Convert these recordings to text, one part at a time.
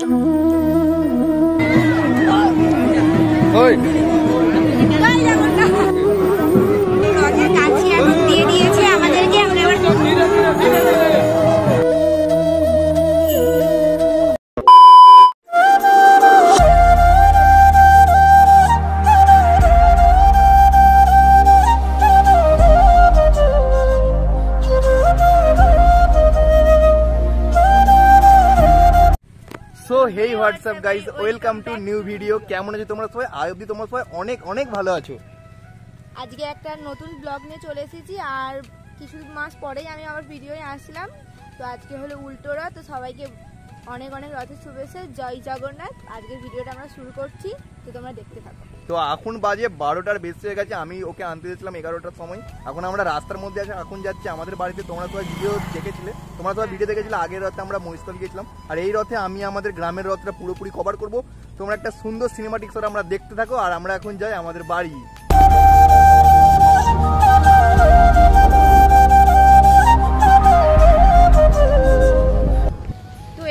ওই রথের কাছে এখন দিয়ে দিয়েছে আমাদেরকে। So hey WhatsApp guys, welcome to new video. কেমন আছো তোমরা সবাই? আজ অব্দি তোমরা সবাই অনেক অনেক ভালো আছো। আজকে একটা নতুন ব্লগ নিয়ে চলে এসেছি, আর কিছু মাস পরেই আমি আবার ভিডিওয়ে আসলাম। তো আজকে হলো উল্টো রথ, তো সবাইকে অনেক অনেক রথের শুভেচ্ছা। জয় জগন্নাথ। আজকের ভিডিওটা আমরা শুরু করছি, তো তোমরা দেখতে থাকো। তো এখন বাজে 12টার বেশি হয়ে গেছে। আমি ওকে আনতে দিয়েছিলাম 11টার সময়। এখন আমরা রাস্তার মধ্যে আছি, এখন যাচ্ছি আমাদের বাড়িতে। তোমরা সবাই ভিডিও দেখেছিলে, আগের রথে আমরা মহিষতল গিয়েছিলাম, আর এই রথে আমি আমাদের গ্রামের রথটা পুরোপুরি কভার করব। তোমরা একটা সুন্দর সিনেমাটিক শট আমরা দেখতে থাকো, আর আমরা এখন যাই আমাদের বাড়ি।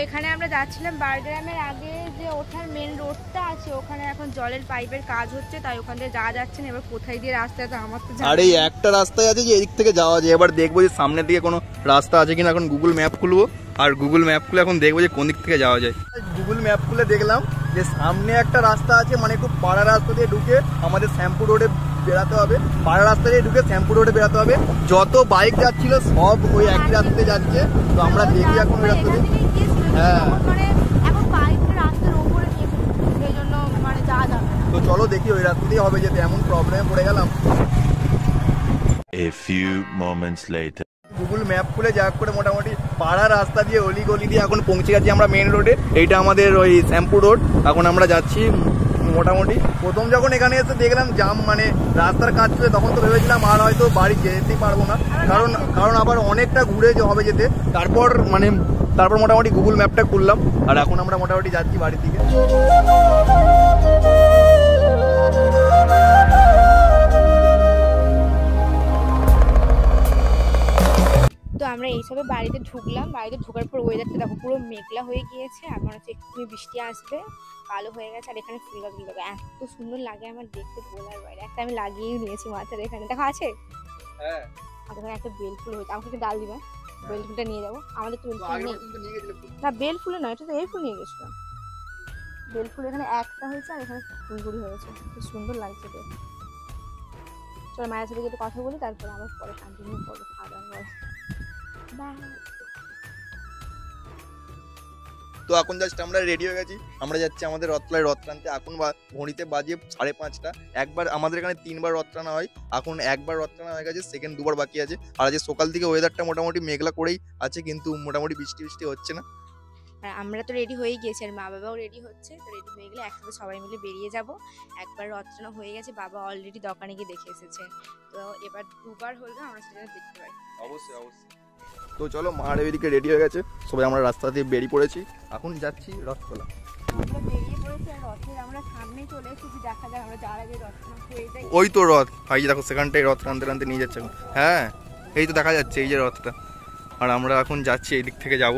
এখানে আমরা যাচ্ছিলাম বারগ্রামের আগে যে ওঠার মেন রোডটা আছে, ওখানে এখন জলের পাইপের কাজ হচ্ছে, তাই ওখান থেকে যাওয়া যাচ্ছে না। এবার কোথায় দিয়ে রাস্তা আছে আমার তো জানা নেই। আর এই একটা রাস্তায় আছে যে এদিক থেকে যাওয়া যায়। এবার দেখবো যে সামনের দিকে কোনো রাস্তা আছে কিনা। এখন গুগল ম্যাপ খুলবো, আর গুগল ম্যাপ খুলে এখন দেখবো যে কোন দিক থেকে যাওয়া যায়। গুগল ম্যাপ খুলে দেখলাম যে সামনে একটা রাস্তা আছে, মানে একটু পাড়া রাস্তা দিয়ে ঢুকে আমাদের শ্যামপুর রোডে বেরাতে হবে। পাড়া রাস্তা দিয়ে ঢুকে শ্যামপুর রোডে বেরাতে হবে। যত বাইক যাচ্ছিল সব ওই একই রাস্তাতে যাচ্ছে। তো আমরা দেখি এখন ওই রাস্তাতে। হ্যাঁ, তো চলো দেখি ওই রাস্তা দিয়ে হবে যেতে। এমন প্রবলেমে পড়ে গেলাম। A few moments later. Google map খুলে যা করে মোটামুটি পাড়া রাস্তা দিয়ে অলি গলি দিয়ে এখন পৌঁছে গেছি আমরা মেন রোডে। এইটা আমাদের ওই শ্যামপুর রোড। এখন আমরা যাচ্ছি। মোটামুটি প্রথম যখন এখানে এসে দেখলাম জাম, মানে রাস্তার কাজ চলে, তখন তো ভেবেছিলাম আর হয়তো বাড়ি যেতেই পারবো না, কারণ আবার অনেকটা ঘুরে হবে যেতে। তারপর মোটামুটি গুগল ম্যাপটা খুললাম, আর এখন আমরা মোটামুটি যাচ্ছি বাড়ির দিকে। তো আমরা এইসবে বাড়িতে ঢুকলাম। বাড়িতে ঢোকার পর ওয়েদারটা দেখো, পুরো মেঘলা হয়ে গিয়েছে, আর মনে হচ্ছে একটু বৃষ্টি আসবে, কালো হয়ে গেছে। আর এখানে ফুল গাছগুলো এত সুন্দর লাগে আমার দেখতে, বলার বাইরে। একটা আমি লাগিয়েই নিয়েছি মাথার এখানে, দেখো আছে। হ্যাঁ, আর একটা বেল ফুল হয়েছে, আমাকে একটা ডাল দিবা, বেল ফুলটা নিয়ে যাবো। আমাদের তো বেল ফুল নেই না, বেল ফুলে নয়, এটা তো এই ফুল নিয়ে গেছিলাম। বেল ফুল এখানে একটা হয়েছে, আর এখানে ফুলগুলি হয়েছে, খুব সুন্দর লাগছে দেখতে। চলো মায়ের সাথে একটু কথা বলি, তারপরে আবার পরে কন্টিনিউ করবো খাওয়া দাওয়া। তো এখন জাস্ট আমরা রেডি হয়ে গেছি, আমরা যাচ্ছি আমাদের রথতলায় রথ টানতে। এখন ঘড়িতে বাজে 5:30। একবার আমাদের এখানে 3বার রথ টানা হয়, এখন একবার রথ টানা হয়ে গেছে, সেকেন্ড 2বার বাকি আছে। আর আজ সকাল থেকে ওয়েদারটা মোটামুটি মেঘলা করেই আছে, কিন্তু মোটামুটি বৃষ্টি হচ্ছে না। আর আমরা তো রেডি হয়ে গিয়েছি, আর মা বাবাও রেডি হচ্ছে। তো রেডি হয়ে গেলে একসাথে সবাই মিলে বেরিয়ে যাব। একবার রথটানা হয়ে গেছে, বাবা অলরেডি দোকানে গিয়ে দেখে এসেছে। তো এবার 2বার হলো, আমরা সেটা দেখতে পাই। অবশ্যই। তো চলো, মার এদিকে রেডি হয়ে গেছে, সবাই আমরা রাস্তা দিয়ে বেরিয়ে পড়েছি। এখন যাচ্ছি রথতলা। আমরা বেরিয়ে পড়েছি, আর রথের আমরা সামনে চলে এসেছি। দেখা যাক আমরা যার আগে রথটা হয়ে যায়। ওই তো রথ, ভাই দেখো সেখানটাই রথ টানতে নিয়ে যাচ্ছে। হ্যাঁ, এই তো দেখা যাচ্ছে এই যে রথটা। আর আমরা এখন যাচ্ছি এই দিক থেকে যাব।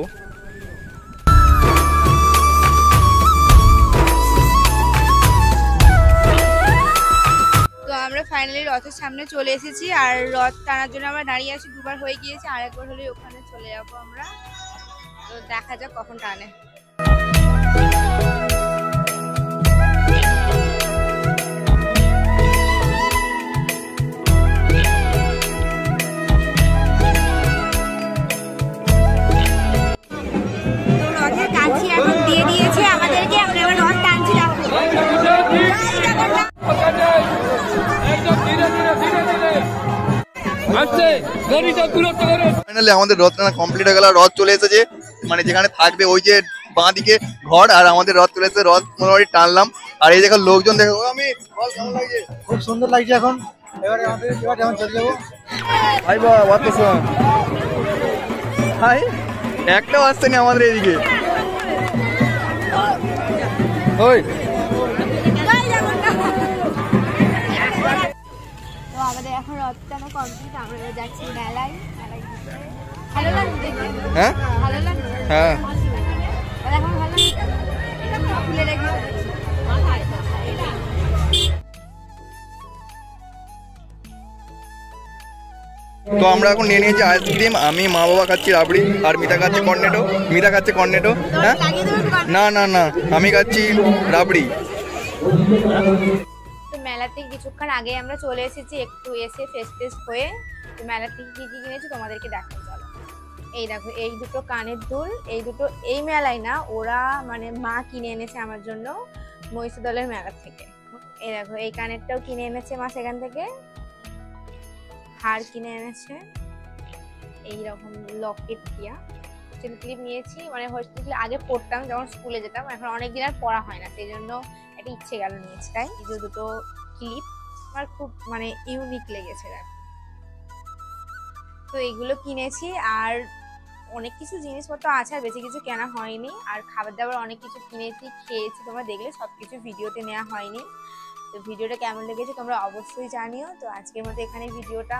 তো আমরা ফাইনালি রথের সামনে চলে এসেছি, আর রথ টানার জন্য আমরা দাঁড়িয়ে আছি। 2বার হয়ে গিয়েছে, আর একবার হলে ওখানে চলে যাবো আমরা। তো দেখা যাক কখন টানে। তো রথের কাছে এখন দিয়ে দিয়েছে আমাদেরকে, আমরা এবার রথ টানছি। ফাইনালি আমাদের রথ টানা কমপ্লিট হয়ে গেল, রথ চলে এসেছে। মানে যেখানে থাকবে ওই যে বাঁ দিকে ঘর, আর আমাদের রথ চলে এসেছে। রথ মোটামুটি টানলাম, আর এই দেখো লোকজন দেখো। আমি খুব সুন্দর লাগছে এখন। এবারে যখন চলে যাবো। ভাই বাবা তো ভাই একটাও আসছে না আমাদের এদিকে। ওই তো আমাদের এখন রথ টানা কমপ্লিট, আমরা যাচ্ছি মেলায়। ভালো লাগছে, হ্যাঁ ভালো লাগছে, হ্যাঁ। এখন ভালো খুলে রেখে তো আমরা এখন নিয়ে নিয়েছি আইসক্রিম, আমি মা বাবা খাচ্ছি রাবড়ি আর মিতা খাচ্ছে কর্নেটো। মিতা খাচ্ছে কর্নেটো। হ্যাঁ না না না, আমি খাচ্ছি রাবড়ি। তো মেলা থেকে কিছুক্ষণ আগে আমরা চলে এসেছি, একটু এসে ফ্রেশ ফ্রেশ হয়ে। তো মেলা থেকে কি কি কিনেছি তোমাদেরকে দেখাবো চলো। এই দেখো এই দুটো কানের দুল, এই দুটো এই মেলায় না, ওরা মানে মা কিনে এনেছে আমার জন্য মহিষাদলের মেলা থেকে। এই দেখো এই কানেরটাও কিনে এনেছে মা সেখান থেকে, হার কিনে এনেছে, এইরকম লকেট দিয়া হোস্টেল ক্লিপ নিয়েছি। মানে হোস্টেল ক্লিপ আগে পড়তাম যখন স্কুলে যেতাম, এখন অনেকদিন আর পড়া হয় না, সেই জন্য একটা ইচ্ছে গেল নিয়েছি। তাই এই যে দুটো ক্লিপ আমার খুব মানে ইউনিক লেগেছে দেখো। তো এইগুলো কিনেছি, আর অনেক কিছু জিনিসপত্র আছে, আর বেশি কিছু কেনা হয়নি। আর খাবার দাবার অনেক কিছু কিনেছি, খেয়েছি, তোমরা দেখলে সবকিছু ভিডিওতে নেওয়া হয়নি। তো ভিডিওটা কেমন লেগেছে তোমরা অবশ্যই জানিও। তো আজকের মতো এখানে ভিডিওটা